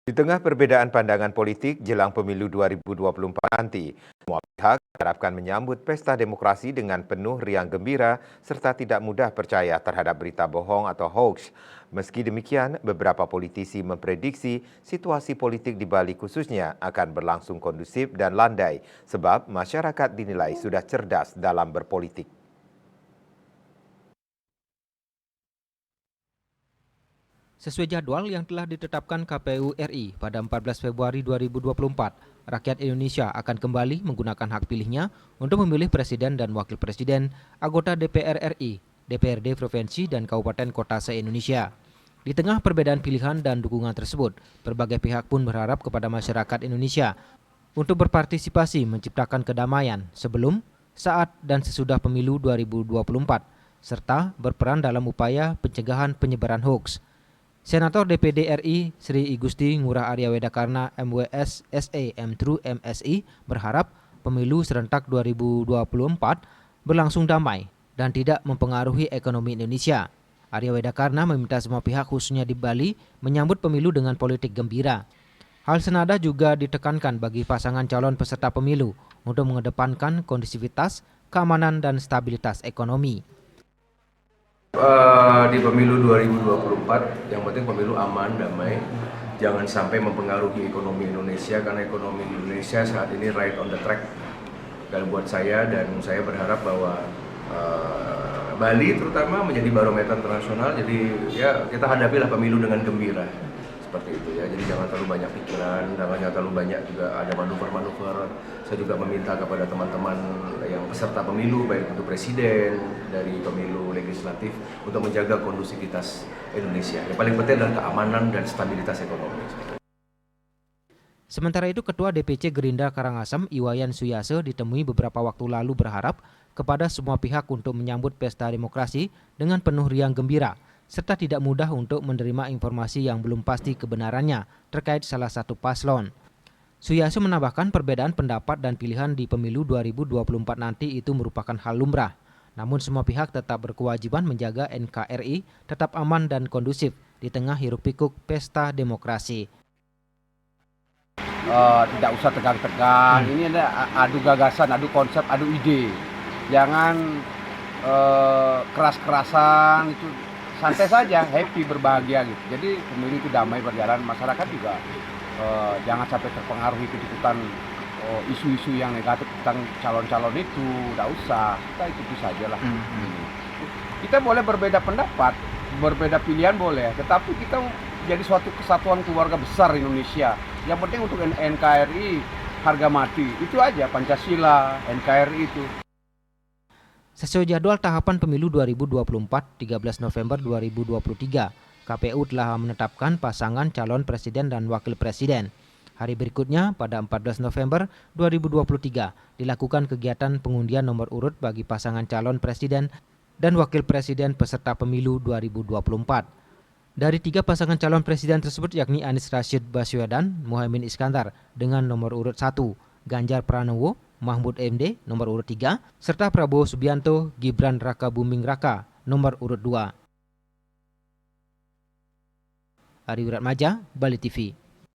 Di tengah perbedaan pandangan politik jelang pemilu 2024 nanti, semua pihak diharapkan menyambut pesta demokrasi dengan penuh riang gembira serta tidak mudah percaya terhadap berita bohong atau hoax. Meski demikian, beberapa politisi memprediksi situasi politik di Bali khususnya akan berlangsung kondusif dan landai sebab masyarakat dinilai sudah cerdas dalam berpolitik. Sesuai jadwal yang telah ditetapkan KPU RI pada 14 Februari 2024, rakyat Indonesia akan kembali menggunakan hak pilihnya untuk memilih presiden dan wakil presiden, anggota DPR RI, DPRD provinsi dan kabupaten kota se-Indonesia. Di tengah perbedaan pilihan dan dukungan tersebut, berbagai pihak pun berharap kepada masyarakat Indonesia untuk berpartisipasi menciptakan kedamaian sebelum, saat, dan sesudah pemilu 2024, serta berperan dalam upaya pencegahan penyebaran hoax. Senator DPD RI Sri Igusti Ngurah Arya Wedakarna MWS SE M3 MSI berharap pemilu serentak 2024 berlangsung damai dan tidak mempengaruhi ekonomi Indonesia. Arya Wedakarna meminta semua pihak khususnya di Bali menyambut pemilu dengan politik gembira. Hal senada juga ditekankan bagi pasangan calon peserta pemilu untuk mengedepankan kondisivitas, keamanan, dan stabilitas ekonomi. Di pemilu 2024 yang penting pemilu aman, damai, jangan sampai mempengaruhi ekonomi Indonesia karena ekonomi Indonesia saat ini right on the track. Dan buat saya dan saya berharap bahwa Bali terutama menjadi barometer internasional, jadi ya kita hadapilah pemilu dengan gembira seperti itu ya. Jadi jangan terlalu banyak pikiran, jangan terlalu banyak juga ada manuver-manuver. Saya juga meminta kepada teman-teman yang peserta pemilu baik untuk presiden dari pemilu legislatif untuk menjaga kondusivitas Indonesia. Yang paling penting adalah keamanan dan stabilitas ekonomi. Sementara itu, Ketua DPC Gerindra Karangasem Iwayan Suyase ditemui beberapa waktu lalu berharap kepada semua pihak untuk menyambut pesta demokrasi dengan penuh riang gembira, serta tidak mudah untuk menerima informasi yang belum pasti kebenarannya terkait salah satu paslon. Suyase menambahkan perbedaan pendapat dan pilihan di pemilu 2024 nanti itu merupakan hal lumrah. Namun semua pihak tetap berkewajiban menjaga NKRI tetap aman dan kondusif di tengah hiruk-pikuk pesta demokrasi. Tidak usah tegang-tegang, ini ada adu gagasan, adu konsep, adu ide. Jangan keras-kerasan, itu santai saja, happy, berbahagia gitu. Jadi pemilu itu damai berjalan, masyarakat juga jangan sampai terpengaruhi ikut-ikutan isu-isu yang negatif tentang calon-calon itu, tidak usah, kita ikuti saja lah. Kita boleh berbeda pendapat, berbeda pilihan boleh, tetapi kita jadi suatu kesatuan keluarga besar Indonesia. Yang penting untuk NKRI harga mati, itu aja Pancasila, NKRI itu. Sesuai jadwal tahapan pemilu 2024, 13 November 2023, KPU telah menetapkan pasangan calon presiden dan wakil presiden. Hari berikutnya, pada 14 November 2023, dilakukan kegiatan pengundian nomor urut bagi pasangan calon presiden dan wakil presiden peserta pemilu 2024. Dari 3 pasangan calon presiden tersebut yakni Anies Rashid Baswedan, Muhaimin Iskandar dengan nomor urut 1, Ganjar Pranowo, Mahfud MD nomor urut 3, serta Prabowo Subianto, Gibran Rakabuming Raka nomor urut 2. Ari Wiratmaja, Bali TV.